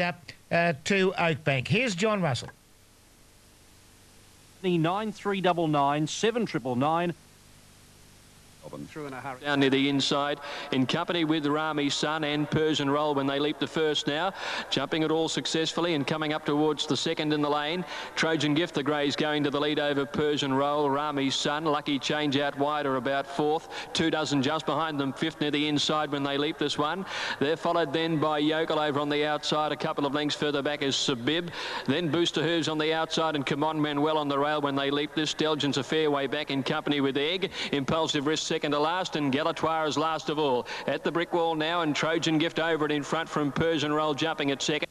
up to Oakbank. Here's John Russell. The 9399 7999. Through in a hurry. Down near the inside in company with Rami Sun and Persian Roll when they leap the first now. Jumping it all successfully and coming up towards the second in the lane. Trojan Gift, the Greys going to the lead over Persian Roll. Rami Sun, Lucky Change out wide are about fourth. 2 dozen just behind them, fifth near the inside when they leap this one. They're followed then by Yokel over on the outside. A couple of lengths further back is Sabib. Then Booster Hooves on the outside and Come On Manuel on the rail when they leap this. Delgins a fair way back in company with Egg. Impulsive Risk second to last, and Galatoire is last of all. At the brick wall now, and Trojan Gift over it in front from Persian Roll jumping at second.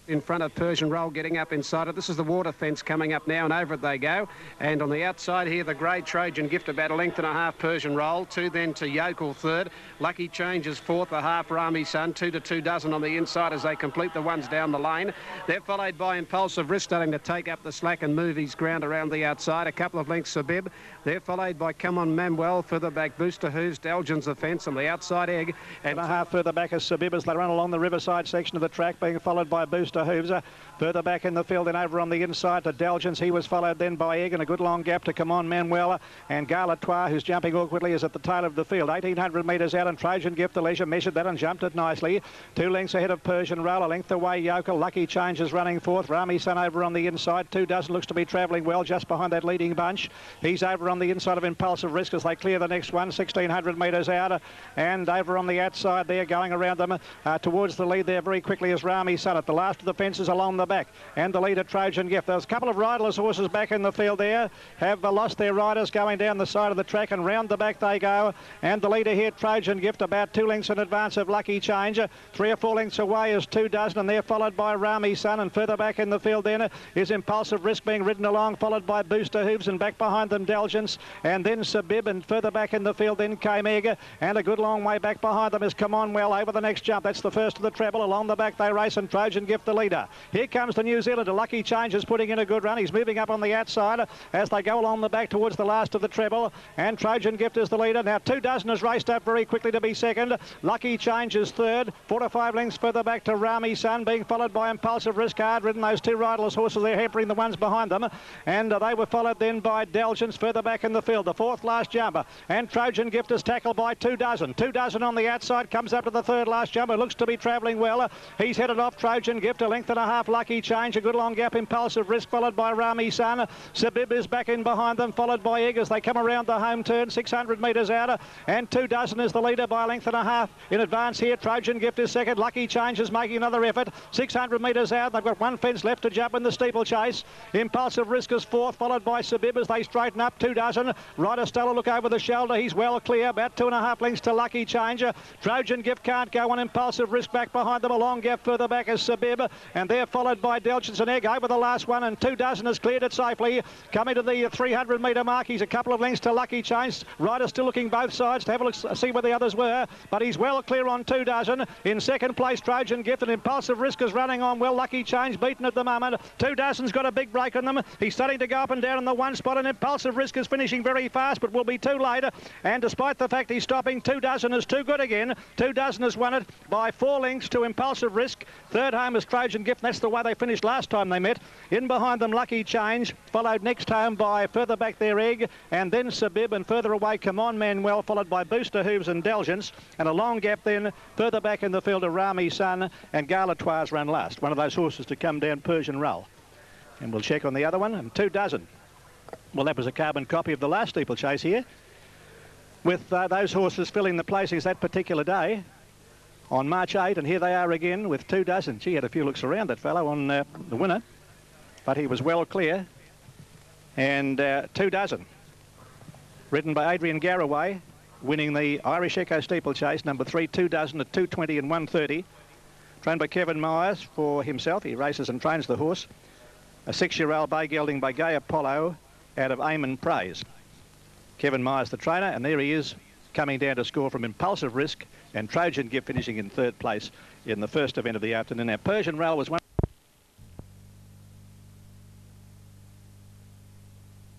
In front of Persian Roll, getting up inside it. This is the water fence coming up now, and over it they go. And on the outside here, the grey Trojan Gift, about a length and a half Persian Roll. 2 then to Yokel third. Lucky Change is fourth, a half Rami Sun. 2 to 2 dozen on the inside as they complete the ones down the lane. They're followed by Impulsive Risk, starting to take up the slack and move his ground around the outside. A couple of lengths Sabib. They're followed by Come On Manuel, further back Booster Hooves, Delgins the fence on the outside Egg. And a half further back is Sabib as they run along the riverside section of the track, being followed by Booster Hooves. Further back in the field and over on the inside to Delgins. He was followed then by Egg, and a good long gap to Come On Manuel. And Galatoire, who's jumping awkwardly, is at the tail of the field. 1,800 metres out, and Trojan Gift, the leisure, measured that and jumped it nicely. 2 lengths ahead of Persian Roll, a length away Yokel. Lucky Change is running fourth. Rami Sun over on the inside. 2 dozen looks to be travelling well just behind that leading bunch. He's over on the inside of Impulsive Risk as they clear the next one. 1,600 metres out, and over on the outside there, going around them towards the lead there very quickly is Rami Sun at the last of the fences along the back, and the leader Trojan Gift. There's a couple of riderless horses back in the field there, have lost their riders going down the side of the track, and round the back they go. And the leader here, Trojan Gift, about 2 lengths in advance of Lucky Change. 3 or 4 lengths away is 2 dozen, and they're followed by Rami Sun. And further back in the field then is Impulsive Risk being ridden along, followed by Booster Hooves, and back behind them Delgins, and then Sabib. And further back in the field then came Egg, and a good long way back behind them is Come On Well over the next jump. That's the first of the treble. Along the back they race, and Trojan Gift the leader. Here comes the New Zealander. Lucky Change is putting in a good run. He's moving up on the outside as they go along the back towards the last of the treble, and Trojan Gift is the leader. Now 2 dozen has raced up very quickly to be second. Lucky Change is third. 4 to 5 lengths further back to Rami Sun, being followed by Impulsive Risk. Hard ridden, those 2 riderless horses there, hampering the ones behind them, and they were followed then by Delgins further back in the field. The 4th last jumper, and Trojan Gift is tackled by 2 dozen. 2 dozen on the outside, comes up to the 3rd last jumper, looks to be travelling well. He's headed off Trojan Gift, a length and a half Lucky Change, a good long gap Impulsive Risk, followed by Rami Sun. Sabib is back in behind them, followed by Egg as they come around the home turn, 600 metres out, and 2 dozen is the leader by a length and a half in advance here. Trojan Gift is second. Lucky Change is making another effort, 600 metres out. They've got 1 fence left to jump in the steeplechase. Impulsive Risk is fourth, followed by Sabib as they straighten up. 2 dozen. Ryder Stella look over the shoulder. He's well clear, about 2.5 lengths to Lucky Change. Trojan Gift can't go on. Impulsive Risk back behind them. A long gap further back is Sabib, and they're followed by Delgins and Egg over the last one, and 2 dozen has cleared it safely. Coming to the 300 metre mark, he's a couple of lengths to Lucky Change. Ryder still looking both sides to have a look, see where the others were, but he's well clear on 2 dozen. In second place, Trojan Gift, and Impulsive Risk is running on well. Lucky Change beaten at the moment. 2 dozen's got a big break on them. He's starting to go up and down in the one spot, and Impulsive Risk is finishing very fast, but will be too late. And despite the fact he's stopping, 2 dozen is too good again. 2 dozen has won it by 4 lengths to Impulsive Risk. Third home is Trojan Gift, and that's the way they finished last time they met. In behind them, Lucky Change, followed next home by further back their Egg, and then Sabib, and further away Come On Manuel, followed by Booster Hooves and Delgins, and a long gap then further back in the field of Rami Sun, and Galatoire's run last. One of those horses to come down Persian Roll. And we'll check on the other one, and 2 dozen. Well, that was a carbon copy of the last steeplechase here, with those horses filling the placings that particular day on March 8, and here they are again with 2 dozen. Gee, had a few looks around that fellow on the winner, but he was well clear. And 2 dozen, ridden by Adrian Garraway, winning the Irish Echo steeplechase, number 3, 2 dozen at 2:20 and 1:30. Trained by Kevin Myers for himself. He races and trains the horse. A 6-year-old bay gelding by Gay Apollo out of Amon Praise. Kevin Myers the trainer, and there he is coming down to score from Impulsive Risk, and Trojan Gift finishing in 3rd place in the first event of the afternoon. Now Persian Roll was one.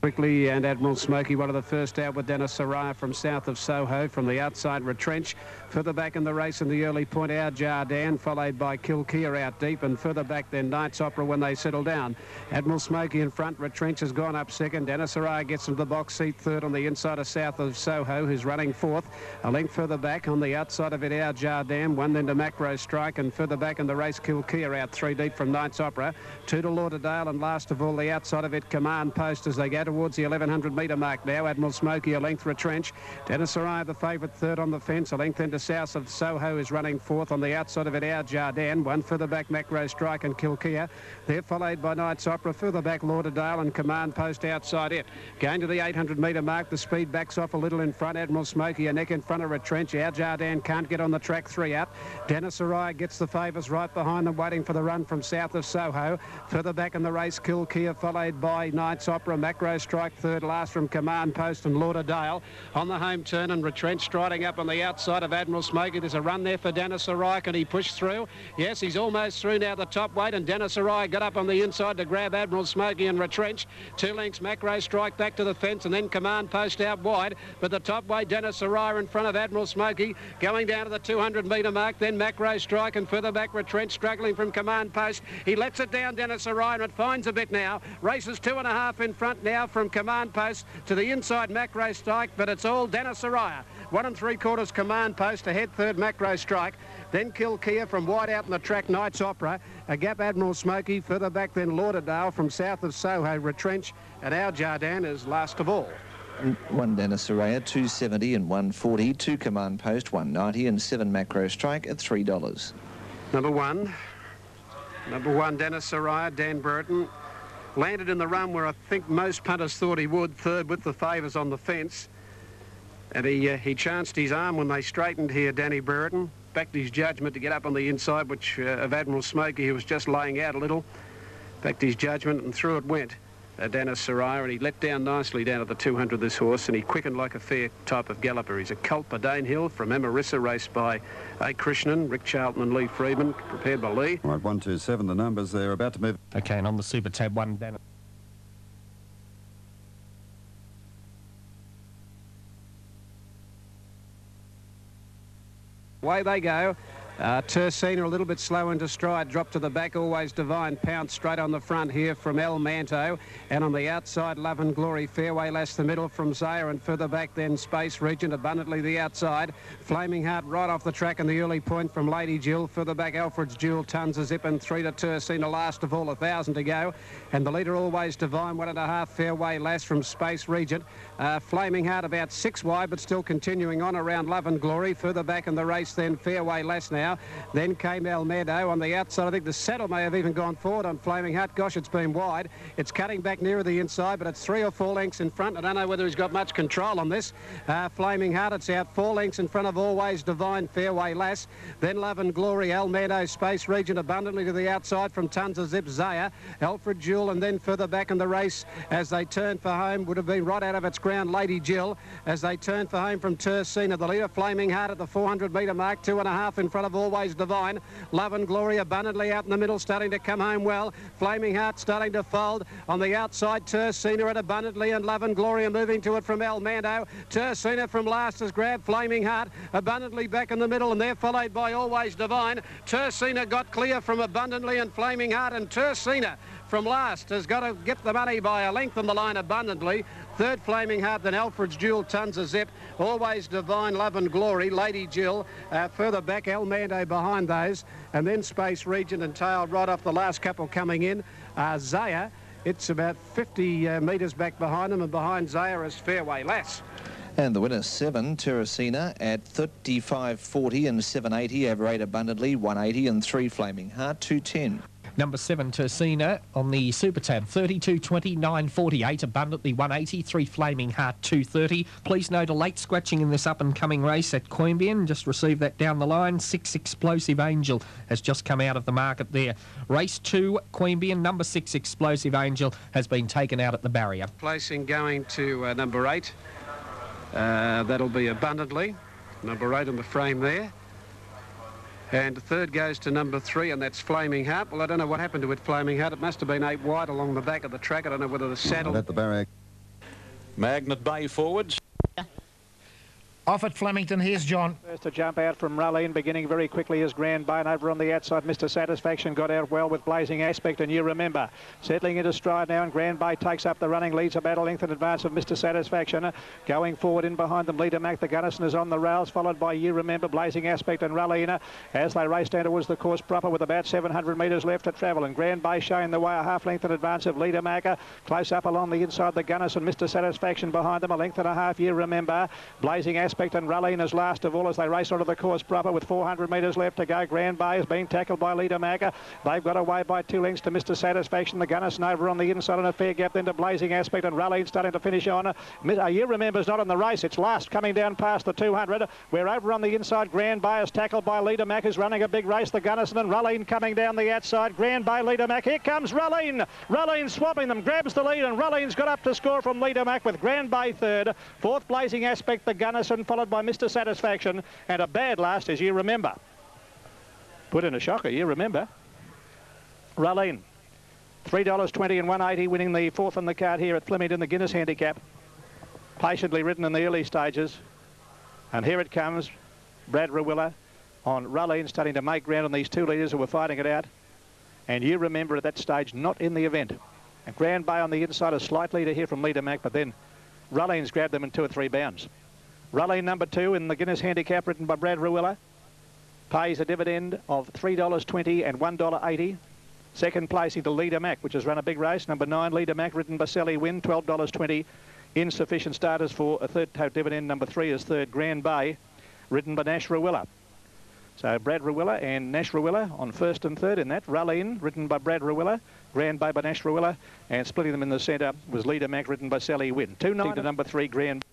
quickly, and Admiral Smoky, one of the first out with Dennis Soraya from south of Soho. From the outside, Retrench. Further back in the race in the early point, Our Jardin, followed by Kilkea out deep, and further back then Knights Opera when they settle down. Admiral Smoky in front, Retrench has gone up second. Dennis Soraya gets into the box seat third on the inside of south of Soho, who's running fourth. A length further back on the outside of it, Our Jardin, one then to Macro Strike, and further back in the race, Kilkea out three deep from Knights Opera. Two to Lauderdale, and last of all, the outside of it, Command Post, as they go towards the 1100 metre mark now. Admiral Smoky a length Retrench. Dennis Soraya the favourite third on the fence. A length into south of Soho is running fourth. On the outside of it, Our Jardin. One further back, Macro Strike and Kilkea. They're followed by Knights Opera. Further back, Lauderdale and Command Post outside it. Going to the 800 metre mark, the speed backs off a little in front. Admiral Smoky a neck in front of Retrench. Our Jardin can't get on the track, three up. Dennis Soraya gets the favours right behind them, waiting for the run from south of Soho. Further back in the race, Kilkea, followed by Knights Opera. Macro Strike third last from Command Post and Lauderdale. On the home turn, and Retrench striding up on the outside of Admiral Smoky. There's a run there for Dennis Soraya. Can he push through? Yes, he's almost through now the top weight, and Dennis Soraya got up on the inside to grab Admiral Smoky and Retrench. 2 lengths, Macro Strike back to the fence, and then Command Post out wide. But the top weight, Dennis Soraya in front of Admiral Smoky, going down to the 200 metre mark. Then Macro Strike, and further back Retrench struggling from Command Post. He lets it down, Dennis Soraya, and it finds a bit now. Races 2.5 in front now from Command Post to the inside Macro Strike, but it's all Dennis Soraya. 1 3/4 Command Post, ahead third Macro Strike. Then Kilkea from wide out in the track, Knights Opera. A gap, Admiral Smoky. Further back then Lauderdale from south of Soho, Retrench. And Our Jardin is last of all. 1 Dennis Soraya, 270 and 140. 2 Command Post, 190, and 7 Macro Strike at $3. Number one, Dennis Soraya, Dan Burton. Landed in the run where I think most punters thought he would, third with the favours on the fence. And he chanced his arm when they straightened here, Danny Burton. Backed his judgment to get up on the inside, which of Admiral Smoky, who was just laying out a little. Backed his judgment, and through it went, Dennis Soraya, and he let down nicely down at the 200, this horse, and he quickened like a fair type of galloper. He's a colt by Danehill from Emarissa, raced by A. Krishnan, Rick Charlton and Lee Freeman, prepared by Lee. Right, 1, 2, 7, the numbers, they're about to move. Okay, and on the Super Tab, 1 Dennis. Away they go. Tersina a little bit slow into stride, drop to the back, Always Divine, pounce straight on the front here from El Manto, and on the outside Love and Glory, Fairway Lass the middle from Zaya, and further back then Space Regent, abundantly the outside, Flaming Heart right off the track in the early point from Lady Jill, further back Alfred's Jewel, Tons of Zip, and 3 to Tersina, last of all 1,000 to go, and the leader Always Divine, 1.5 Fairway Lass from Space Regent, Flaming Heart about 6 wide but still continuing on around Love and Glory, further back in the race then Fairway Lass now. Then came El Meadow on the outside. I think the saddle may have even gone forward on Flaming Heart. Gosh, it's been wide. It's cutting back nearer the inside, but it's 3 or 4 lengths in front. I don't know whether he's got much control on this. Flaming Heart, it's out 4 lengths in front of Always Divine, Fairway Lass. Then Love and Glory, El Meadow, Space Regent abundantly to the outside from Tons of Zip, Zaya, Alfred Jewel, and then further back in the race as they turn for home would have been right out of its ground, Lady Jill, as they turn for home from Tersina. The leader, Flaming Heart, at the 400 metre mark, 2.5 in front of Always Divine. Love and Glory abundantly out in the middle, starting to come home well. Flaming Heart starting to fold. On the outside, Tersina at abundantly, and Love and Glory are moving to it from El Mando. Tersina from last has grabbed Flaming Heart abundantly back in the middle, and they're followed by Always Divine. Tersina got clear from abundantly and Flaming Heart, and Tersina from last has got to get the money by a length on the line abundantly. Third, Flaming Heart, then Alfred's Jewel, Tons of Zip, Always Divine, Love and Glory, Lady Jill, further back El Mando behind those, and then Space Regent and tailed right off the last couple coming in. Zaya, it's about 50 metres back behind them, and behind Zaya is Fairway Lass. And the winner, 7, Teresina, at 35.40 and 7.80, over 8 abundantly, 180, and 3 Flaming Heart, 210. Number 7, Tersina, on the Super Tab, 32.20, 9.48, abundantly 180, 3 Flaming Heart, 2.30. Please note a late scratching in this up-and-coming race at Queanbeyan. Just received that down the line. 6 Explosive Angel has just come out of the market there. Race 2, Queanbeyan, number 6 Explosive Angel has been taken out at the barrier. Placing going to number 8. That'll be abundantly. Number 8 on the frame there. And the third goes to number 3, and that's Flaming Heart. Well, I don't know what happened to it, Flaming Heart. It must have been 8 wide along the back of the track. I don't know whether the saddle... At the barrier. Magnet Bay forwards. Off at Flemington, here's John. First to jump out from Ralline, beginning very quickly is Grand Bay. Over on the outside, Mr. Satisfaction got out well with Blazing Aspect, and You Remember. Settling into stride now, and Grand Bay takes up the running, leads about a length in advance of Mr. Satisfaction. Going forward in behind them, Leader Mac, the Gunnison is on the rails, followed by You Remember, Blazing Aspect and Ralline as they race down towards the course proper with about 700 metres left to travel. And Grand Bay showing the way a half length in advance of Leader Mac. Close up along the inside, the Gunnison, Mr. Satisfaction behind them, a length and a half, You Remember. Blazing Aspect and Ralline is last of all as they race onto the course proper with 400 metres left to go. Grand Bay has been tackled by Leader Mac. They've got away by 2 lengths to Mr. Satisfaction. The Gunnison over on the inside and a fair gap then to Blazing Aspect, and Ralline starting to finish on. You Remember's not in the race. It's last coming down past the 200. We're over on the inside. Grand Bay is tackled by Leader Mac, who's running a big race. The Gunnison and Ralline coming down the outside. Grand Bay, Leader Mac. Here comes Ralline. Ralline swapping them, grabs the lead, and Ralline's got up to score from Leader Mac with Grand Bay third. Fourth, Blazing Aspect, the Gunnison, followed by Mr. Satisfaction. And a bad last as You Remember. Put in a shocker, You Remember. Ralline, $3.20 and 180, winning the fourth on the card here at Flemington, the Guinness Handicap. Patiently ridden in the early stages. And here it comes, Brad Rawiller on Ralline, starting to make ground on these 2 leaders who were fighting it out. And You Remember at that stage not in the event. And Grand Bay on the inside, a slight leader here from Leader Mac, but then Ralline's grabbed them in 2 or 3 bounds. Ralline number 2 in the Guinness Handicap, written by Brad Rawiller, pays a dividend of $3.20 and $1.80. Second placing to Leader Mac, which has run a big race. Number 9, Leader Mac, written by Sally Wynn, $12.20. Insufficient starters for a third dividend. Number 3 is third, Grand Bay, written by Nash Rawiller. So Brad Rawiller and Nash Rawiller on first and third in that. Ralline, written by Brad Rawiller. Grand Bay by Nash Rawiller. And splitting them in the centre was Leader Mac, written by Sally Wynn. 2.9 to number 3, Grand Bay.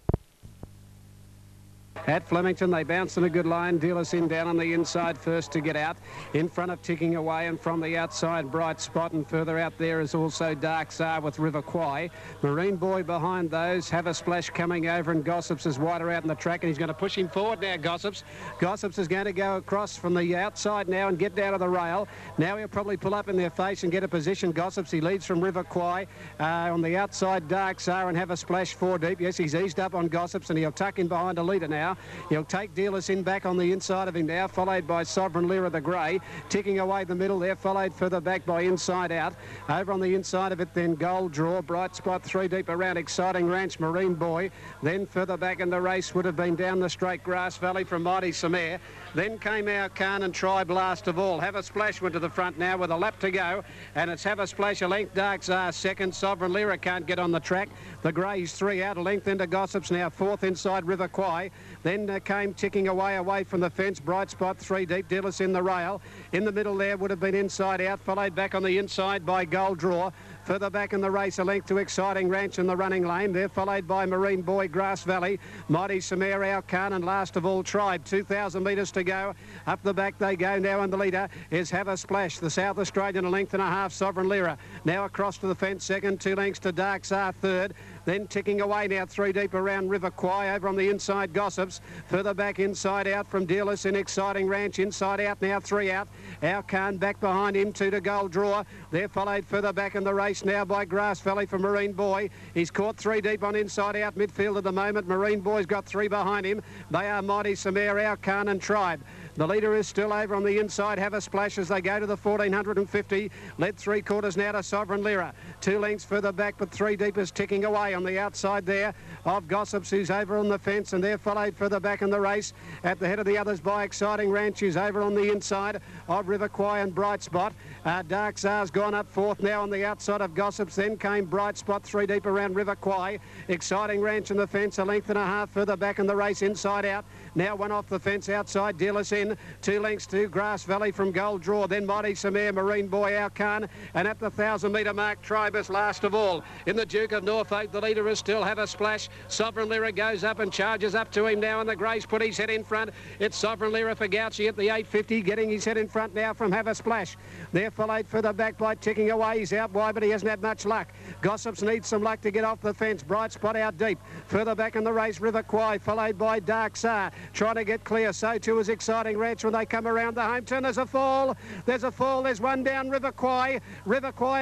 At Flemington, they bounce in a good line. Dealers in down on the inside first to get out. In front of Ticking Away, and from the outside, Bright Spot, and further out there is also Dark Tsar with River Kwai. Marine Boy behind those. Have a Splash coming over, and Gossips is wider out in the track, and he's going to push him forward now, Gossips. Gossips is going to go across from the outside now and get down to the rail. Now he'll probably pull up in their face and get a position. Gossips, he leads from River Kwai. On the outside, Dark Tsar and Have a Splash 4 deep. Yes, he's eased up on Gossips, and he'll tuck in behind a leader now. He'll take Dealers in back on the inside of him now, followed by Sovereign Lyra the Grey. Ticking Away the middle there, followed further back by Inside Out. Over on the inside of it then Gold Draw, Bright Spot 3 deep around Exciting Ranch, Marine Boy. Then further back in the race would have been down the straight Grass Valley from Mighty Samare. Then came our Khan and Tribe last of all. Have a Splash went to the front now with a lap to go, and it's Have a Splash a length. Dark Tsar second. Sovereign Lyra can't get on the track. The Greys 3 out, a length into Gossips now fourth inside River Kwai. Then came Ticking Away from the fence. Bright Spot 3 deep. Dealers in the rail. In the middle there would have been Inside Out, followed back on the inside by Gold Draw. Further back in the race, a length to Exciting Ranch in the running lane. They're followed by Marine Boy, Grass Valley, Mighty Samare, Our Khan, and last of all, Tribe. 2,000 metres to go. Up the back they go now, and the leader is Have a Splash. The South Australian, a length and a half, Sovereign Lyra. Now across to the fence, second, 2 lengths to Dark Tsar, third. Then Ticking Away now 3 deep around River Kwai. Over on the inside, Gossips. Further back, Inside Out from Dealers in Exciting Ranch. Inside Out now 3 out. Our Khan back behind him, 2 to Gold Draw. They're followed further back in the race now by Grass Valley for Marine Boy. He's caught 3 deep on Inside Out midfield at the moment. Marine Boy's got 3 behind him. They are Mighty Samare, Our Khan, and Tribe. The leader is still over on the inside. Have a Splash as they go to the 1450. Led 3/4 now to Sovereign Lyra. 2 lengths further back, but 3 deep is Ticking Away on the outside there of Gossips, who's over on the fence, and they're followed further back in the race at the head of the others by Exciting Ranch, who's over on the inside of River Kwai and Bright Spot. Dark Tsar's gone up fourth now on the outside of Gossips. Then came Bright Spot 3 deep around River Kwai. Exciting Ranch on the fence, a length and a half further back in the race. Inside Out. Now 1 off the fence outside. Dealers in. 2 lengths to Grass Valley from Gold Draw. Then Mighty Samare, Marine Boy, Our Khan. And at the 1,000-metre mark, Tribe is last of all. In the Duke of Norfolk, the leader is still Have a Splash. Sovereign Lyra goes up and charges up to him now, and the Greys put his head in front. It's Sovereign Lyra for Gouchy at the 850, getting his head in front now from Have a Splash. They're followed further back by Ticking Away. He's out wide, but he hasn't had much luck. Gossips needs some luck to get off the fence. Bright Spot out deep. Further back in the race, River Kwai, followed by Dark Tsar, trying to get clear. So too is Exciting Exciting Ranch when they come around the home turn. There's a fall. There's one down. River Kwai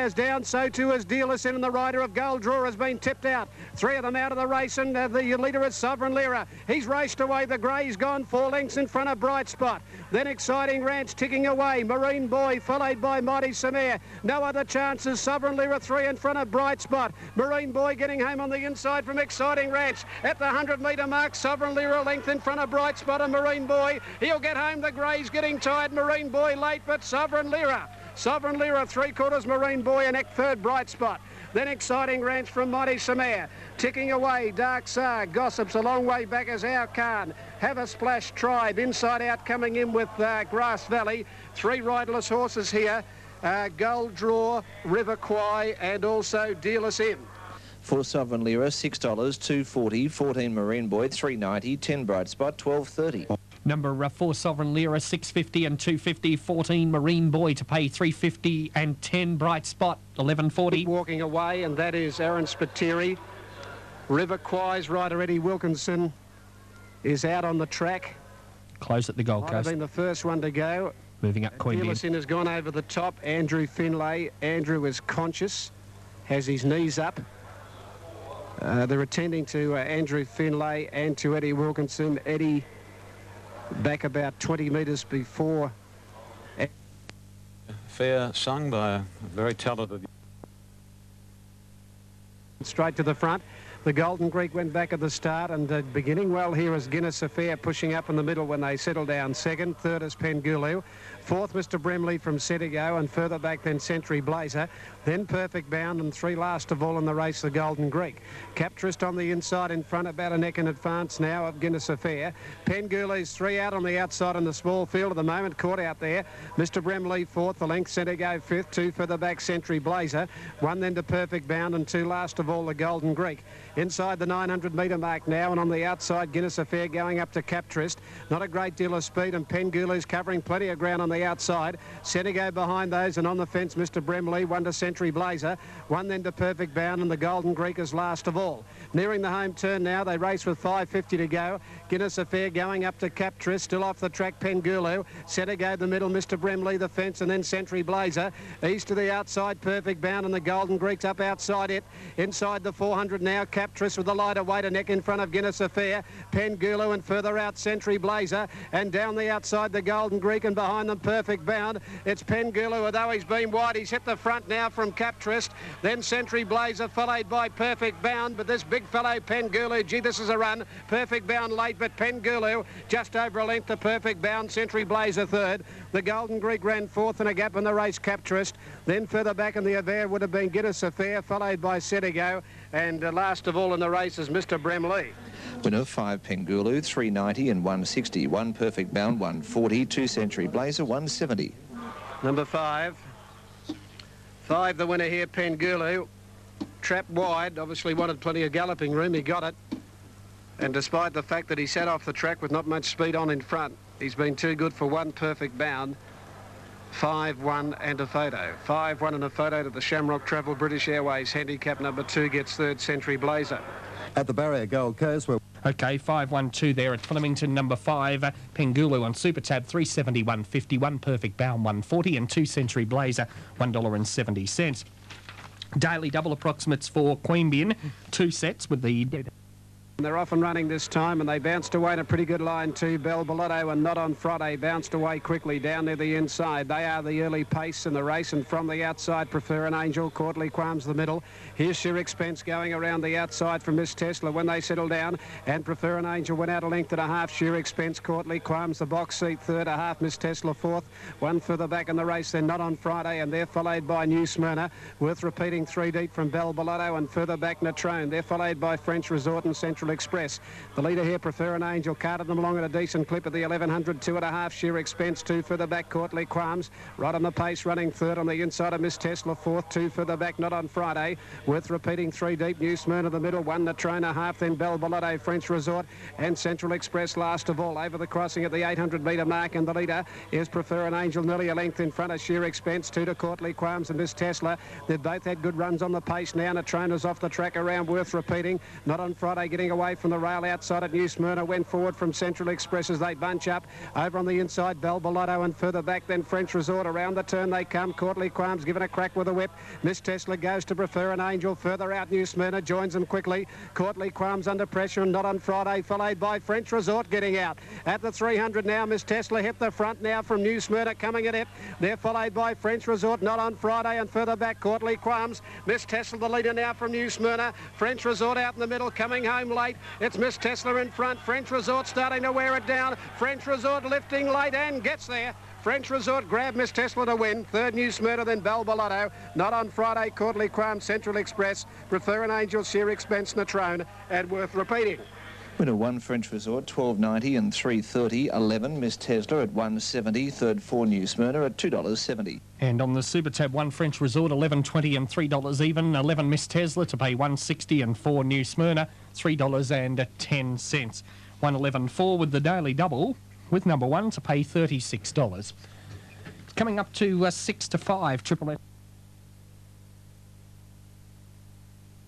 is down. So too is Dealers in, and the rider of Gold Draw has been tipped out. 3 of them out of the race, and the leader is Sovereign Lira. He's raced away. The grey's gone 4 lengths in front of Bright Spot. Then Exciting Ranch ticking away. Marine Boy followed by Mighty Samir. No other chances. Sovereign Lira 3 in front of Bright Spot. Marine Boy getting home on the inside from Exciting Ranch. At the 100-metre mark, Sovereign Lira a length in front of Bright Spot and Marine Boy. He'll get home. The grey's getting tired. Marine Boy late, but Sovereign Lira. Sovereign Lira 3/4, Marine Boy, and third Bright Spot. Then Exciting Ranch from Mighty Samir. Ticking away, Dark Sar. Gossips a long way back as Our Khan. Have a Splash Tribe. Inside out coming in with Grass Valley. 3 riderless horses here. Gold Draw, River Kwai, and also Dealers In. For Sovereign Lira, $6, $2.40, 14 Marine Boy, $3.90, 10 Bright Spot, $12.30. Number 4 Sovereign Lira, $6.50 and $2.50. 14 Marine Boy to pay $3.50 and 10 Bright Spot, $11.40. Walking away, and that is Aaron Spiteri. River Kwai's rider Eddie Wilkinson is out on the track. Close at the Gold Might Coast. have been the first one to go. Moving up Queanbeyan. Fearless has gone over the top. Andrew Finlay. Andrew is conscious, has his knees up. They're attending to Andrew Finlay and to Eddie Wilkinson. Eddie back about 20 metres before. Fair sung by a very talented. Straight to the front. The Golden Greek went back at the start, and beginning well here is Guinness Affair pushing up in the middle when they settle down. Second, third is Pengulu. Fourth, Mr. Bremley from Setigo, and further back then Century Blazer. Then Perfect Bound, and 3 last of all in the race, the Golden Greek. Capturist on the inside in front, about a neck in advance now of Guinness Affair. Pengulu's 3 out on the outside in the small field at the moment, caught out there. Mr. Bremley fourth, the length Setigo fifth, 2 further back Century Blazer. 1 then to Perfect Bound, and 2 last of all the Golden Greek. Inside the 900-metre mark now, and on the outside Guinness Affair going up to Capturist. Not a great deal of speed, and Pengulu's covering plenty of ground on the outside. Setigo behind those, and on the fence Mr. Bremley. 1 to Century Blazer. 1 then to Perfect Bound, and the Golden Greek is last of all. Nearing the home turn now, they race with 5.50 to go. Guinness Affair going up to Capturist, still off the track Pengulu. Setigo the middle, Mr. Bremley the fence, and then Century Blazer. East to the outside, Perfect Bound, and the Golden Greek's up outside it. Inside the 400 now, Capturist with the lighter weight, a neck in front of Guinness Affair. Pengulu, and further out Century Blazer, and down the outside the Golden Greek, and behind them Perfect Bound. It's Pengulu, although he's been wide. He's hit the front now from Capturist. Then Century Blazer followed by Perfect Bound, but this big fellow Pengulu, gee, this is a run. Perfect Bound late, but Pengulu just over a length to Perfect Bound. Century Blazer third. The Golden Greek ran fourth, and a gap in the race Capturist. Then further back in the affair would have been Guinness Affair, followed by Setigo, and last of all in the race is Mr. Bremley. Winner 5 Pengulu, $3.90 and $1.60. 1 Perfect Bound, $1.40. 2 Century Blazer, $1.70. Number 5. 5 the winner here, Pengulu. Trapped wide, obviously wanted plenty of galloping room. He got it. And despite the fact that he sat off the track with not much speed on in front, he's been too good for 1 Perfect Bound. 5, 1 and a photo. 5, 1 and a photo to the Shamrock Travel British Airways. Handicap number 2 gets third, Century Blazer. At the barrier Gold Coast, where Okay, 5-1-2 there at Flemington. Number 5, Pengulu on Super Tab, $3.70, $1.50. 1 Perfect Bound, $1.40, and 2 Century Blazer, $1.70. Daily double approximates for Queanbeyan, 2 sets with the... They're off and running this time, and they bounced away in a pretty good line too. Bel Bellotto and Not On Friday bounced away quickly down near the inside. They are the early pace in the race, and from the outside Prefer an Angel, Courtly Qualms the middle. Here's Sheer Expense going around the outside from Miss Tesla when they settle down, and Prefer an Angel went out a length and a half. Sheer Expense, Courtly Qualms the box seat third, a half. Miss Tesla fourth. 1 further back in the race, then Not On Friday, and they're followed by New Smyrna. Worth repeating 3 deep from Bel Bellotto, and further back Natrone. They're followed by French Resort and Central Express. The leader here, Prefer an Angel, carted them along at a decent clip at the 1100, 2 and a half. Sheer Expense, 2 further back, Courtly Qualms. Right on the pace, running third on the inside of Miss Tesla, fourth. 2 further back, Not On Friday. Worth repeating 3 deep. New Smyrna the middle, 1 Natrone, a half. Then Bel Bellotto, French Resort, and Central Express last of all. Over the crossing at the 800-metre mark, and the leader is Prefer an Angel, nearly a length in front of Sheer Expense. 2 to Courtly Qualms and Miss Tesla. They've both had good runs on the pace now. Natrone is off the track around Worth repeating. Not On Friday getting away from the rail outside at New Smyrna. Went forward from Central Express as they bunch up. Over on the inside, Belbolotto, and further back then French Resort. Around the turn they come. Courtly Qualms given a crack with a whip. Miss Tesla goes to Prefer an Angel. Further out, New Smyrna joins them quickly. Courtly Qualms under pressure and Not on Friday, followed by French Resort getting out. At the 300 now, Miss Tesla hit the front now from New Smyrna coming at it. They're followed by French Resort, Not on Friday, and further back Courtly Qualms. Miss Tesla the leader now from New Smyrna. French Resort out in the middle, coming home late. It's Miss Tesla in front. French Resort starting to wear it down. French Resort lifting late and gets there. French Resort grabbed Miss Tesla to win. Third, New Smyrna, then Belbolotto. Not on Friday, Courtly Qualms, Central Express. Prefer an Angel, Sheer Expense, Natrone, and worth repeating. Winner 1 French Resort, 12.90 and 3.30. 11 Miss Tesla at 1.70. Third 4 New Smyrna at $2.70. And on the Super Tab, 1 French Resort, $11.20 and $3 even. 11 Miss Tesla to pay $1.60 and 4 New Smyrna, $3.10. 111.4 with the daily double, with number 1 to pay $36. Coming up to 6 to 5, Triple F.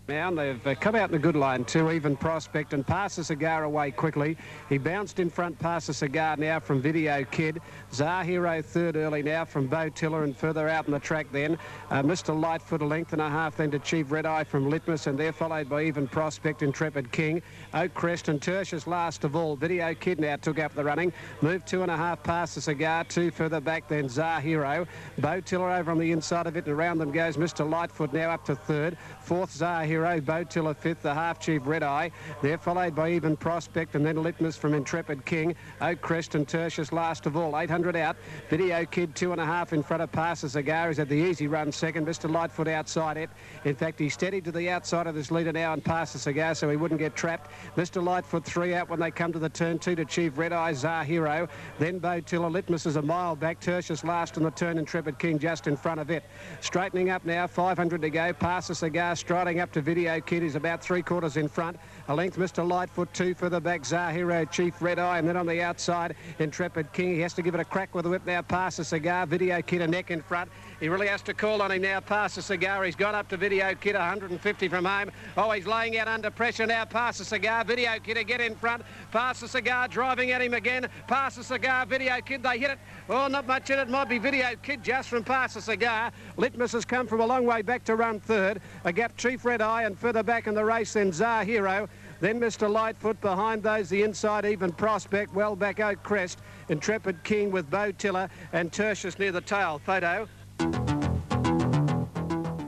Now they've come out in the good line too, Even Prospect, and Pass the Cigar away quickly. He bounced in front, Pass the Cigar now from Video Kid. Zahiro third early now from Bo Tiller, and further out in the track then Mr. Lightfoot a length and a half then to Chief Red Eye from Litmus, and they're followed by Even Prospect, Intrepid King, Oak Crest and Tertius last of all. Video Kid now took up the running, moved 2.5 Pass the Cigar, 2 further back then Zahiro. Bo Tiller over on the inside of it, and around them goes Mr. Lightfoot now up to third. Fourth Zahiro. Bo Tiller fifth, the half Chief Red Eye. They're followed by Even Prospect and then Litmus from Intrepid King. Oak Crest and Tertius last of all. 800 out. Video Kid 2.5 in front of Pass the Cigar. He's at the easy run second. Mr. Lightfoot outside it. In fact, he's steadied to the outside of this leader now and Pass the Cigar so he wouldn't get trapped. Mr. Lightfoot 3 out when they come to the turn 2 to Chief Red Eye, Zahiro. Then Bo Tiller. Litmus is a mile back. Tertius last on the turn. Intrepid King just in front of it. Straightening up now. 500 to go. Pass the Cigar striding up to Video Kid is about 3/4 in front. A length Mr. Lightfoot, 2 further back Zahiro, Chief Red Eye, and then on the outside Intrepid King. He has to give it a crack with the whip now. Pass the Cigar. Video Kid a neck in front. He really has to call on him now. Pass the Cigar. He's gone up to Video Kid, 150 from home. Oh, he's laying out under pressure now. Pass the Cigar. Video Kid to get in front. Pass the Cigar driving at him again. Pass the Cigar. Video Kid, they hit it. Oh, not much in it. Might be Video Kid just from Pass the Cigar. Litmus has come from a long way back to run third. A gap Chief Red Eye, and further back in the race then Zahiro. Then Mr. Lightfoot behind those, the inside Even Prospect, well back Oak Crest, Intrepid King with Bo Tiller and Tertius near the tail. Photo.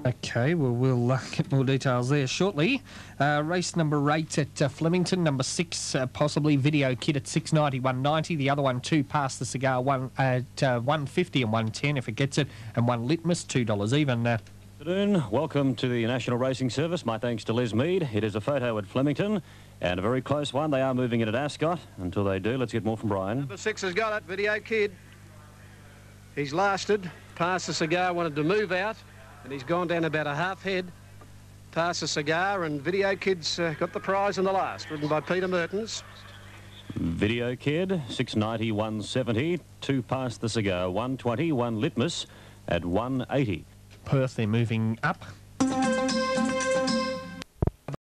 Okay, well, we'll get more details there shortly. Race number 8 at Flemington, number 6, possibly Video Kid at 6.90, 1.90. The other one, 2 Pass the Cigar, one at 1.50 and 1.10 if it gets it, and 1 Litmus, $2 even. Afternoon. Welcome to the National Racing Service. My thanks to Les Mead. It is a photo at Flemington and a very close one. They are moving it at Ascot. Until they do, let's get more from Brian. Number 6 has got it, Video Kid. He's lasted. Pass the Cigar wanted to move out, and he's gone down about a half head. Pass the Cigar, and Video Kid's got the prize in the last, ridden by Peter Mertens. Video Kid, 6.90, 1.70. 2 Pass the Cigar, 1.20. 1 Litmus at 1.80. Perth, they're moving up.